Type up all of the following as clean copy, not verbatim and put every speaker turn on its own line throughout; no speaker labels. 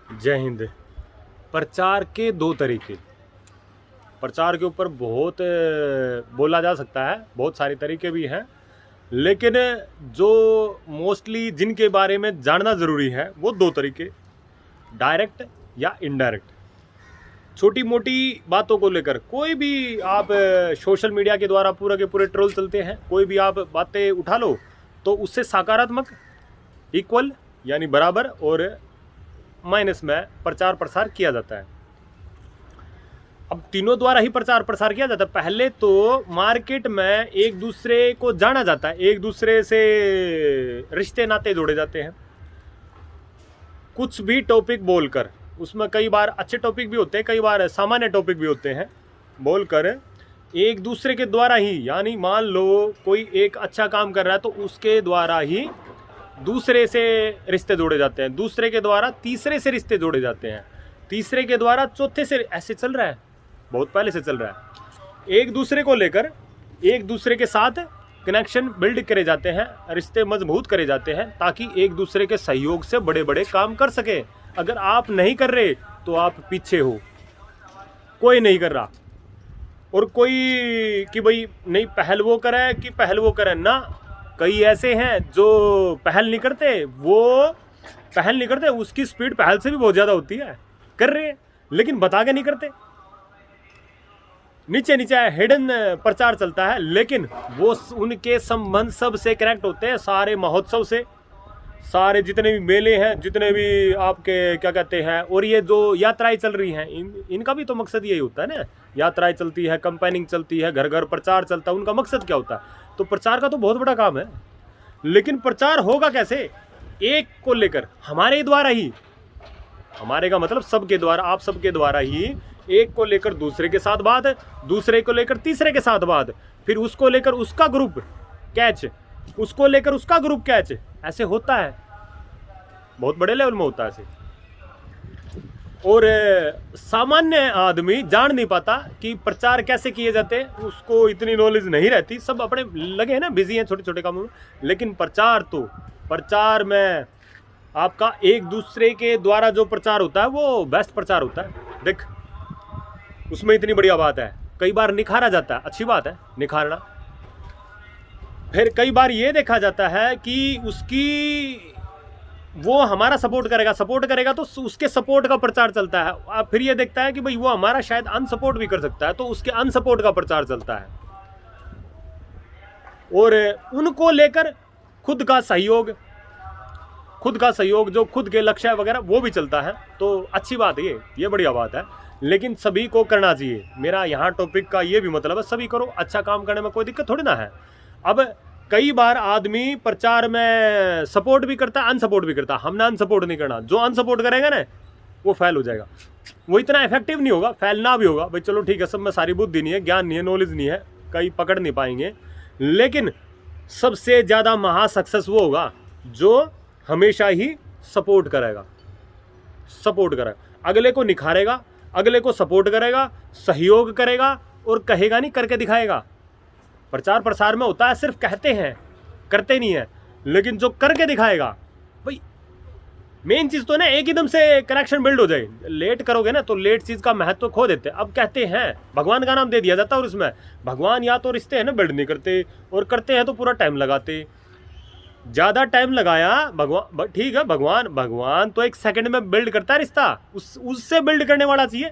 जय हिंद। प्रचार के दो तरीके। प्रचार के ऊपर बहुत बोला जा सकता है, बहुत सारे तरीके भी हैं, लेकिन जो मोस्टली जिनके बारे में जानना ज़रूरी है वो दो तरीके, डायरेक्ट या इनडायरेक्ट। छोटी मोटी बातों को लेकर कोई भी आप सोशल मीडिया के द्वारा पूरे के पूरे ट्रोल चलते हैं, कोई भी आप बातें उठा लो तो उससे सकारात्मक, इक्वल यानी बराबर और माइनस में प्रचार प्रसार किया जाता है। अब तीनों द्वारा ही प्रचार प्रसार किया जाता है। पहले तो मार्केट में एक दूसरे को जाना जाता है, एक दूसरे से रिश्ते नाते जोड़े जाते हैं। कुछ भी टॉपिक बोलकर, उसमें कई बार अच्छे टॉपिक भी होते हैं, कई बार सामान्य टॉपिक भी होते हैं, बोलकर एक दूसरे के द्वारा ही, यानी मान लो कोई एक अच्छा काम कर रहा है तो उसके द्वारा ही दूसरे से रिश्ते जोड़े जाते हैं, दूसरे के द्वारा तीसरे से रिश्ते जोड़े जाते हैं, तीसरे के द्वारा चौथे से, ऐसे चल रहा है, बहुत पहले से चल रहा है। एक दूसरे को लेकर एक दूसरे के साथ कनेक्शन बिल्ड करे जाते हैं, रिश्ते मजबूत करे जाते हैं, ताकि एक दूसरे के सहयोग से बड़े बड़े काम कर सके। अगर आप नहीं कर रहे तो आप पीछे हो, कोई नहीं कर रहा, और कोई कि भाई नहीं पहल वो करे कि पहल वो करे ना। कई ऐसे हैं जो पहल नहीं करते, वो पहल नहीं करते, उसकी स्पीड पहल से भी बहुत ज़्यादा होती है, कर रहे हैं लेकिन बता के नहीं करते, नीचे नीचे हिडन प्रचार चलता है, लेकिन वो उनके संबंध सब से कनेक्ट होते हैं, सारे महोत्सव से, सारे जितने भी मेले हैं, जितने भी आपके क्या कहते हैं, और ये जो यात्राएं चल रही हैं, इनका भी तो मकसद यही होता है ना। यात्राएं चलती है, कंपेनिंग चलती है, घर घर प्रचार चलता है, उनका मकसद क्या होता है? तो प्रचार का तो बहुत बड़ा काम है, लेकिन प्रचार होगा कैसे? एक को लेकर, हमारे द्वारा ही, हमारे का मतलब सबके द्वारा, आप सबके द्वारा ही, एक को लेकर दूसरे के साथ बात, दूसरे को लेकर तीसरे के साथ बात, फिर उसको लेकर उसका ग्रुप कैच, उसको लेकर उसका ग्रुप कैच, ऐसे होता है, बहुत बड़े लेवल में होता है ऐसे। और सामान्य आदमी जान नहीं पाता कि प्रचार कैसे किए जाते हैं, उसको इतनी नॉलेज नहीं रहती, सब अपने लगे हैं ना, बिजी हैं छोटे छोटे कामों में। लेकिन प्रचार में आपका एक दूसरे के द्वारा जो प्रचार होता है वो बेस्ट प्रचार होता है। देख, उसमें इतनी बढ़िया बात है, कई बार निखारा जाता है, अच्छी बात है निखारना। फिर कई बार ये देखा जाता है कि उसकी, वो हमारा सपोर्ट करेगा तो उसके सपोर्ट का प्रचार चलता है। अब फिर ये देखता है कि भाई वो हमारा शायद अनसपोर्ट भी कर सकता है, तो उसके अनसपोर्ट का प्रचार चलता है। और उनको लेकर खुद का सहयोग जो खुद के लक्ष्य वगैरह वो भी चलता है। तो अच्छी बात है, ये बढ़िया बात है, लेकिन सभी को करना चाहिए। मेरा यहाँ टॉपिक का ये भी मतलब है, सभी करो, अच्छा काम करने में कोई दिक्कत थोड़ी ना है। अब कई बार आदमी प्रचार में सपोर्ट भी करता है, अनसपोर्ट भी करता है। हमने अनसपोर्ट नहीं करना, जो अनसपोर्ट करेगा ना वो फेल हो जाएगा, वो इतना इफेक्टिव नहीं होगा, फेल ना भी होगा। भाई चलो ठीक है, सब में सारी बुद्धि नहीं है, ज्ञान नहीं है, नॉलेज नहीं है, कई पकड़ नहीं पाएंगे, लेकिन सबसे ज़्यादा महा सक्सेस वो होगा जो हमेशा ही सपोर्ट करेगा, अगले को निखारेगा, अगले को सपोर्ट करेगा, सहयोग करेगा, और कहेगा नहीं, करके दिखाएगा। प्रचार प्रसार में होता है सिर्फ कहते हैं, करते नहीं है, लेकिन जो करके दिखाएगा, भाई मेन चीज़ तो ना एक एकदम से कनेक्शन बिल्ड हो जाए। लेट करोगे ना तो लेट चीज़ का महत्व खो देते। अब कहते हैं, भगवान का नाम दे दिया जाता है, और उसमें भगवान या तो रिश्ते हैं ना बिल्ड नहीं करते, और करते हैं तो पूरा टाइम लगाते, ज़्यादा टाइम लगाया। भगवान ठीक है, भगवान तो एक सेकंड में बिल्ड करता है रिश्ता, उससे बिल्ड करने वाला चाहिए।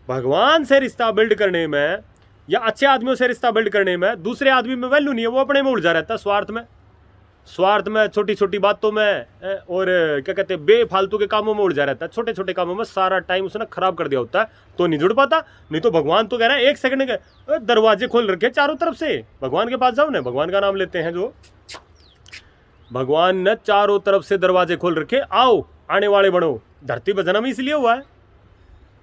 भगवान से रिश्ता बिल्ड करने में या अच्छे आदमियों से रिश्ता बिल्ड करने में दूसरे आदमी में वैल्यू नहीं है, वो अपने में उलझा रहता है, स्वार्थ में, छोटी छोटी बातों में, और क्या कहते हैं, बेफालतू के कामों में उलझा रहता है। छोटे छोटे कामों में सारा टाइम उसने खराब कर दिया होता है, तो नहीं जुड़ पाता। नहीं तो भगवान तो कह रहा है एक सेकंड के दरवाजे खोल रखे चारों तरफ से, भगवान के पास जाओ ना, भगवान का नाम लेते हैं जो, भगवान ने चारों तरफ से दरवाजे खोल रखे, आओ आने वाले बनो। धरती पर जन्म इसलिए हुआ है,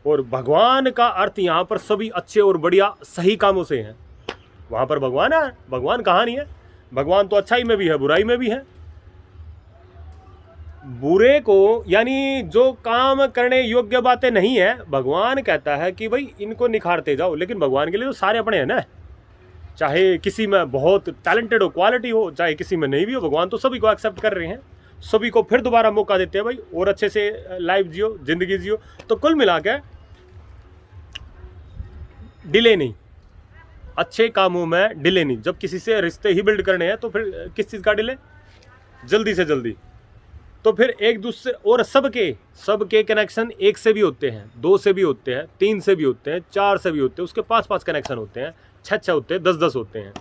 और भगवान का अर्थ यहाँ पर सभी अच्छे और बढ़िया सही कामों से हैं। वहाँ पर भगवान है, भगवान कहाँ नहीं है? भगवान तो अच्छाई में भी है, बुराई में भी है। बुरे को, यानी जो काम करने योग्य बातें नहीं है, भगवान कहता है कि भाई इनको निखारते जाओ। लेकिन भगवान के लिए तो सारे अपने हैं ना, चाहे किसी में बहुत टैलेंटेड हो, क्वालिटी हो, चाहे किसी में नहीं भी हो, भगवान तो सभी को एक्सेप्ट कर रहे हैं। सभी को फिर दोबारा मौका देते हैं भाई, और अच्छे से लाइफ जियो, जिंदगी जियो। तो कुल मिला के डिले नहीं, अच्छे कामों में डिले नहीं। जब किसी से रिश्ते ही बिल्ड करने हैं तो फिर किस चीज़ का डिले, जल्दी से जल्दी। तो फिर एक दूसरे, और सबके कनेक्शन एक से भी होते हैं, दो से भी होते हैं, तीन से भी होते हैं, चार से भी होते हैं, उसके 5-5 कनेक्शन होते हैं, 6 होते हैं, 10 होते हैं।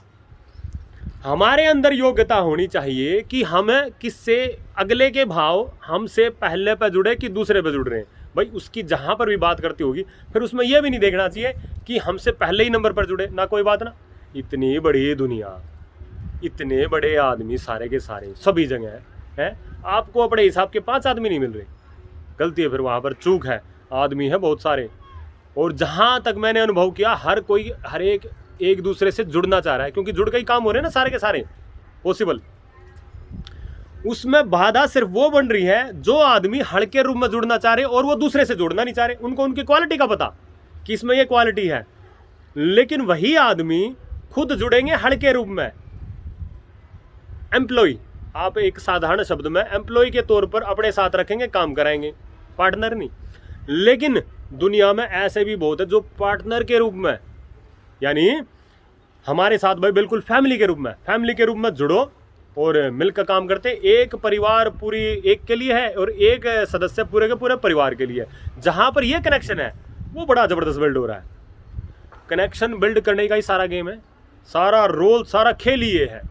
हमारे अंदर योग्यता होनी चाहिए कि हमें किससे अगले के भाव हमसे पहले पे जुड़े कि दूसरे पे जुड़ रहे हैं भाई। उसकी जहाँ पर भी बात करती होगी फिर उसमें यह भी नहीं देखना चाहिए कि हमसे पहले ही नंबर पर जुड़े ना, कोई बात ना। इतनी बड़ी दुनिया, इतने बड़े आदमी सारे के सारे सभी जगह है, आपको अपने हिसाब के 5 आदमी नहीं मिल रहे, गलती है, फिर वहाँ पर चूक है। आदमी है बहुत सारे, और जहाँ तक मैंने अनुभव किया हर कोई हर एक दूसरे से जुड़ना चाह रहा है, क्योंकि जुड़ के ही काम हो रहे हैं ना सारे के सारे पॉसिबल। उसमें बाधा सिर्फ वो बन रही है जो आदमी हल्के रूप में जुड़ना चाह रहे और वो दूसरे से जुड़ना नहीं चाह रहे। उनको उनकी क्वालिटी का पता कि इसमें ये क्वालिटी है, लेकिन वही आदमी खुद जुड़ेंगे हल्के रूप में। एम्प्लॉय, आप एक साधारण शब्द में एम्प्लॉय के तौर पर अपने साथ रखेंगे, काम कराएंगे, पार्टनर नहीं। लेकिन दुनिया में ऐसे भी बहुत है जो पार्टनर के रूप में, यानी हमारे साथ भाई बिल्कुल फैमिली के रूप में जुड़ो और मिलकर काम करते। एक परिवार पूरी एक के लिए है और एक सदस्य पूरे के पूरे परिवार के लिए। जहां पर ये कनेक्शन है वो बड़ा जबरदस्त बिल्ड हो रहा है। कनेक्शन बिल्ड करने का ही सारा गेम है, सारा रोल, सारा खेल ही ये है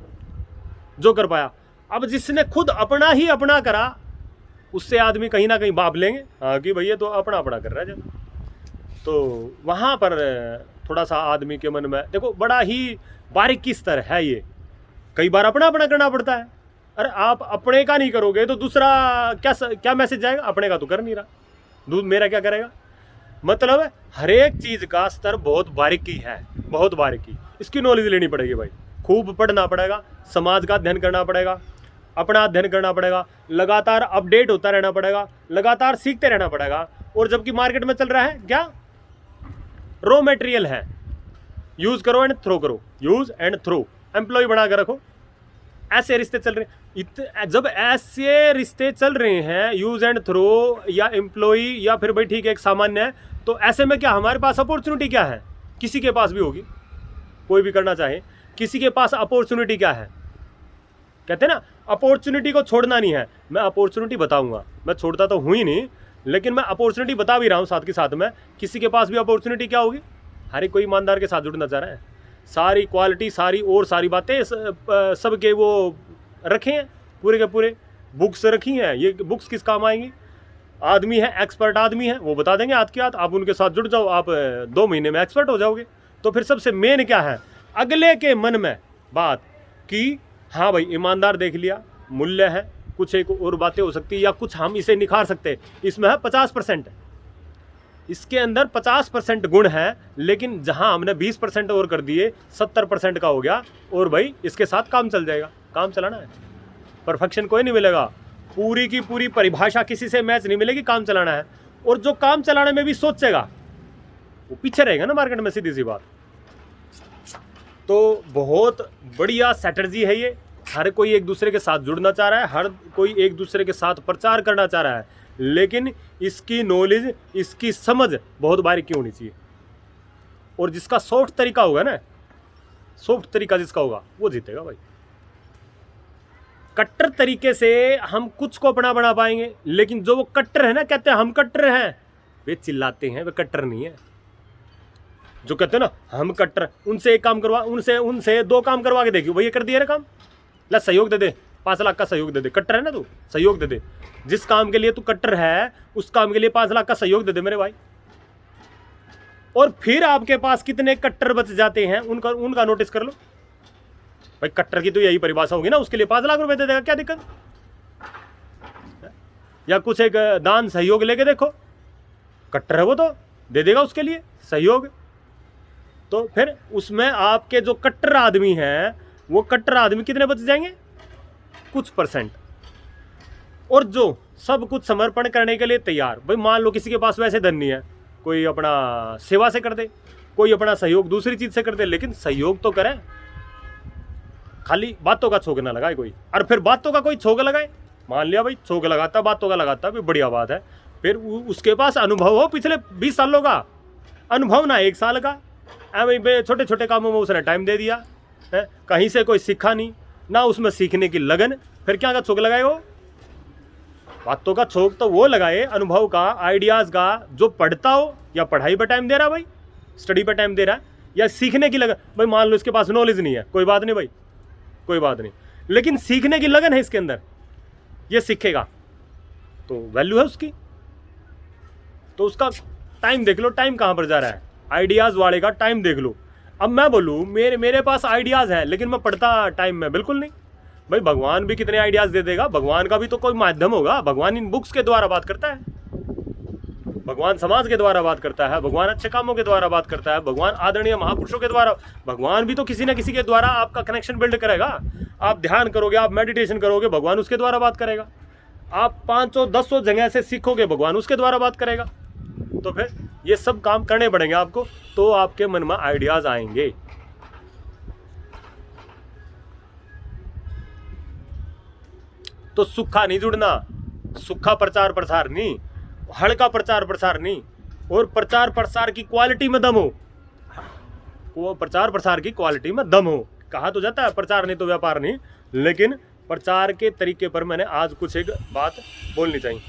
जो कर पाया। अब जिसने खुद अपना ही अपना करा उससे आदमी कहीं ना कहीं बाप लेंगे, हाँ कि भैया तो अपना अपना कर रहा है जब। तो वहाँ पर थोड़ा सा आदमी के मन में देखो बड़ा ही बारीकी स्तर है ये, कई बार अपना अपना करना पड़ता है। अरे आप अपने का नहीं करोगे तो दूसरा क्या मैसेज जाएगा, अपने का तो कर नहीं रहा, दूध मेरा क्या करेगा। मतलब हर एक चीज़ का स्तर बहुत बारीकी है, बहुत बारीकी। इसकी नॉलेज लेनी पड़ेगी भाई, खूब पढ़ना पड़ेगा, समाज का अध्ययन करना पड़ेगा, अपना अध्ययन करना पड़ेगा, लगातार अपडेट होता रहना पड़ेगा, लगातार सीखते रहना पड़ेगा। और जबकि मार्केट में चल रहा है क्या, रॉ मटेरियल है, यूज करो एंड थ्रो करो, यूज एंड थ्रो, एम्प्लॉय बना कर रखो। ऐसे रिश्ते चल रहे हैं। जब ऐसे रिश्ते चल रहे हैं, यूज एंड थ्रो या एम्प्लॉय या फिर भाई ठीक है एक सामान्य है, तो ऐसे में क्या हमारे पास अपॉर्चुनिटी क्या है, किसी के पास भी होगी, कोई भी करना चाहे, किसी के पास अपॉर्चुनिटी क्या है। कहते हैं ना अपॉर्चुनिटी को छोड़ना नहीं है। मैं अपॉर्चुनिटी बताऊंगा, मैं छोड़ता तो हूँ ही नहीं, लेकिन मैं अपॉर्चुनिटी बता भी रहा हूँ साथ के साथ में। किसी के पास भी अपॉर्चुनिटी क्या होगी, हर एक कोई ईमानदार के साथ जुड़ना चाह रहा है। सारी क्वालिटी, सारी बातें सबके वो रखे हैं, पूरे के पूरे बुक्स रखी हैं। ये बुक्स किस काम आएंगी, आदमी है, एक्सपर्ट आदमी है, वो बता देंगे हाथ की हाथ। आप उनके साथ जुड़ जाओ, आप 2 महीने में एक्सपर्ट हो जाओगे। तो फिर सबसे मेन क्या है, अगले के मन में बात कि हाँ भाई ईमानदार देख लिया, मूल्य है, कुछ एक और बातें हो सकती है या कुछ हम इसे निखार सकते हैं। इसमें है 50%, इसके अंदर 50% गुण है, लेकिन जहां हमने 20% और कर दिए 70% का हो गया। और भाई इसके साथ काम चल जाएगा, काम चलाना है, परफेक्शन कोई नहीं मिलेगा, पूरी की पूरी परिभाषा किसी से मैच नहीं मिलेगी, काम चलाना है। और जो काम चलाने में भी सोचेगा वो पीछे रहेगा ना मार्केट में, सीधी सी बात। तो बहुत बढ़िया स्ट्रेटजी है ये। हर कोई एक दूसरे के साथ जुड़ना चाह रहा है, हर कोई एक दूसरे के साथ प्रचार करना चाह रहा है, लेकिन इसकी नॉलेज, इसकी समझ बहुत बारीकी होनी चाहिए। और जिसका सॉफ्ट तरीका होगा ना, सॉफ्ट तरीका जिसका होगा वो जीतेगा भाई। कट्टर तरीके से हम कुछ को अपना बना पाएंगे, लेकिन जो वो कट्टर है ना, कहते हैं हम कट्टर हैं, वे चिल्लाते हैं, वे कट्टर नहीं है। जो कहते हैं ना हम कट्टर, उनसे एक काम करवा, उनसे 2 काम करवा के देखियो, भैया कर दिया रे काम, ला सहयोग दे दे, 5 लाख का सहयोग दे दे। कट्टर है ना तू, सहयोग दे दे। जिस काम के लिए तू कट्टर है उस काम के लिए 5 लाख का सहयोग दे दे मेरे भाई। और फिर आपके पास कितने कट्टर बच जाते हैं उनका नोटिस कर लो भाई। कट्टर की तो यही परिभाषा होगी ना, उसके लिए 5 लाख रुपए दे देगा, क्या दिक्कत। या कुछ एक दान सहयोग लेके देखो, कट्टर है वो तो दे देगा उसके लिए सहयोग। तो फिर उसमें आपके जो कट्टर आदमी हैं, वो कट्टर आदमी कितने बच जाएंगे, कुछ %। और जो सब कुछ समर्पण करने के लिए तैयार, भाई मान लो किसी के पास वैसे धन नहीं है, कोई अपना सेवा से कर दे, कोई अपना सहयोग दूसरी चीज से कर दे, लेकिन सहयोग तो करे, खाली बातों का छोक ना लगाए कोई। और फिर बातों का कोई छोक लगाए मान लिया भाई चौक लगाता, बातों का लगाता, भाई बढ़िया बात है। फिर उसके पास अनुभव हो पिछले 20 सालों का, अनुभव ना 1 साल का, भाई छोटे छोटे कामों में उसने टाइम दे दिया है, कहीं से कोई सीखा नहीं ना, उसमें सीखने की लगन, फिर क्या का चौक लगाए वो? बातों का चौक तो वो लगाए अनुभव का, आइडियाज़ का, जो पढ़ता हो या पढ़ाई पर टाइम दे रहा है भाई, स्टडी पर टाइम दे रहा है, या सीखने की लगन। भाई मान लो इसके पास नॉलेज नहीं है, कोई बात नहीं भाई, कोई बात नहीं, लेकिन सीखने की लगन है इसके अंदर, ये सीखेगा तो वैल्यू है उसकी। तो उसका टाइम देख लो, टाइम कहाँ पर जा रहा है, आइडियाज़ वाले का टाइम देख लो। अब मैं बोलूँ मेरे पास आइडियाज़ है लेकिन मैं पढ़ता टाइम में बिल्कुल नहीं। भाई भगवान भी कितने आइडियाज़ दे देगा, भगवान का भी तो कोई माध्यम होगा, भगवान इन बुक्स के द्वारा बात करता है, भगवान समाज के द्वारा बात करता है, भगवान अच्छे कामों के द्वारा बात करता है, भगवान आदरणीय महापुरुषों के द्वारा, भगवान भी तो किसी न किसी के द्वारा आपका कनेक्शन बिल्ड करेगा। आप ध्यान करोगे, आप मेडिटेशन करोगे, भगवान उसके द्वारा बात करेगा। आप 500-1000 जगह से सीखोगे, भगवान उसके द्वारा बात करेगा। तो फिर ये सब काम करने पड़ेंगे आपको, तो आपके मन में आइडियाज़ आएंगे। तो सूखा नहीं जुड़ना, सूखा प्रचार प्रसार नहीं, हल्का प्रचार प्रसार नहीं, और प्रचार प्रसार की क्वालिटी में दम हो, वो प्रचार प्रसार की क्वालिटी में दम हो। कहा तो जाता है प्रचार नहीं तो व्यापार नहीं, लेकिन प्रचार के तरीके पर मैंने आज कुछ एक बात बोलनी चाहिए।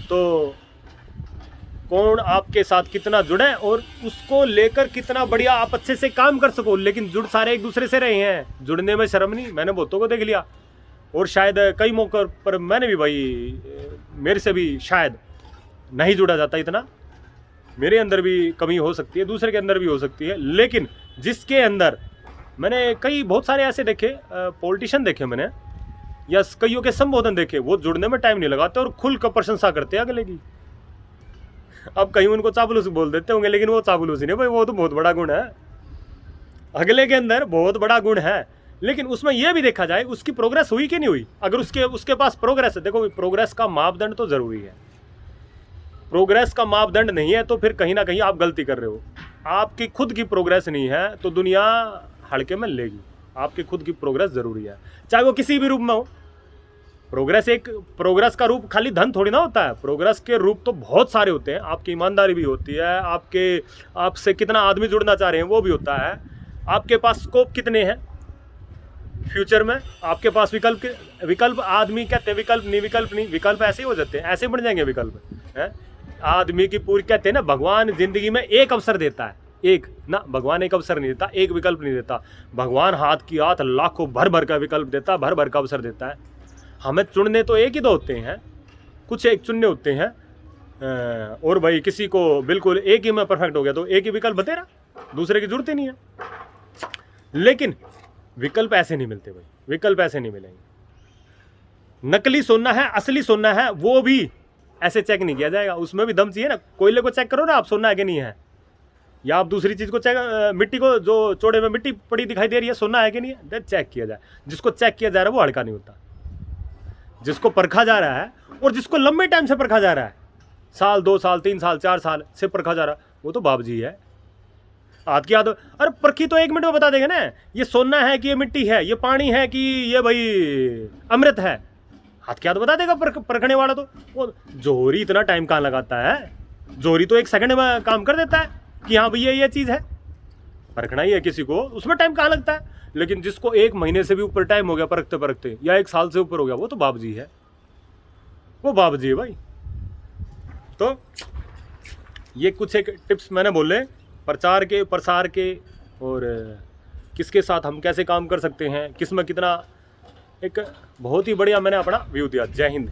तो कौन आपके साथ कितना जुड़े और उसको लेकर कितना बढ़िया आप अच्छे से काम कर सको, लेकिन जुड़ सारे एक दूसरे से रहे हैं, जुड़ने में शर्म नहीं। मैंने बहुतों को देख लिया, और शायद कई मौक़ों पर मैंने भी भाई, मेरे से भी शायद नहीं जुड़ा जाता इतना, मेरे अंदर भी कमी हो सकती है, दूसरे के अंदर भी हो सकती है, लेकिन जिसके अंदर मैंने बहुत सारे ऐसे देखे, पॉलिटिशियन देखे मैंने, या कईयों के संबोधन देखे, वो जुड़ने में टाइम नहीं लगाते और खुल कर प्रशंसा करते हैं अगले की। अब कहीं उनको चापलूस बोल देते होंगे, लेकिन वो चापलूसी नहीं भाई, वो तो बहुत बड़ा गुण है, अगले के अंदर बहुत बड़ा गुण है। लेकिन उसमें यह भी देखा जाए उसकी प्रोग्रेस हुई कि नहीं हुई। अगर उसके पास प्रोग्रेस है, देखो प्रोग्रेस का मापदंड तो जरूरी है, प्रोग्रेस का मापदंड नहीं है तो फिर कहीं ना कहीं आप गलती कर रहे हो। आपकी खुद की प्रोग्रेस नहीं है तो दुनिया हल्के में लेगी, आपकी खुद की प्रोग्रेस जरूरी है, चाहे वो किसी भी रूप में हो। प्रोग्रेस का रूप खाली धन थोड़ी ना होता है, प्रोग्रेस के रूप तो बहुत सारे होते हैं। आपकी ईमानदारी भी होती है, आपसे कितना आदमी जुड़ना चाह रहे हैं वो भी होता है, आपके पास स्कोप कितने हैं फ्यूचर में, आपके पास विकल्प आदमी कहते हैं, विकल्प नहीं, विकल्प नहीं, विकल्प ऐसे ही हो जाते हैं, ऐसे बन जाएंगे विकल्प है। आदमी की पूरी कहते हैं ना, भगवान जिंदगी में एक अवसर देता है, एक ना, भगवान एक अवसर नहीं देता, एक विकल्प नहीं देता, भगवान हाथ की हाथ लाखों भर भर का विकल्प देता, भर भर का अवसर देता है। हमें चुनने तो एक ही दो होते हैं, कुछ एक चुनने होते हैं, और भाई किसी को बिल्कुल एक ही में परफेक्ट हो गया तो एक ही विकल्प बतेरा, दूसरे की जरूरत ही नहीं है। लेकिन विकल्प ऐसे नहीं मिलते भाई, विकल्प ऐसे नहीं मिलेंगे। नकली सोना है, असली सोना है, वो भी ऐसे चेक नहीं किया जाएगा, उसमें भी दम चाहिए ना। कोयले को चेक करो ना आप, सोना है कि नहीं है, या आप दूसरी चीज़ को चेक, मिट्टी को, जो चोड़े में मिट्टी पड़ी दिखाई दे रही है, सोना है कि नहीं है, चेक किया जाए। जिसको चेक किया जा रहा है वो हल्का नहीं होता, जिसको परखा जा रहा है और जिसको लंबे टाइम से परखा जा रहा है, साल 2 साल 3 साल 4 साल से परखा जा रहा है, वो तो बाप जी है। हाथ की आदत, अरे परखी तो 1 मिनट में बता देगा ना, ये सोना है कि ये मिट्टी है, ये पानी है कि ये भाई अमृत है, हाथ की आदत बता देगा परखने वाला। तो वो जोहरी इतना टाइम कहाँ लगाता है, जोहरी तो 1 सेकंड में काम कर देता है कि हाँ भैया ये चीज़ है, परखना ही है किसी को, उसमें टाइम कहाँ लगता है। लेकिन जिसको 1 महीने से भी ऊपर टाइम हो गया परखते परखते, या 1 साल से ऊपर हो गया, वो तो बाप जी है, वो बाप जी है भाई। तो ये कुछ एक टिप्स मैंने बोले प्रचार के, प्रसार के, और किसके साथ हम कैसे काम कर सकते हैं, किस में कितना, एक बहुत ही बढ़िया मैंने अपना व्यू दिया। जय हिंद।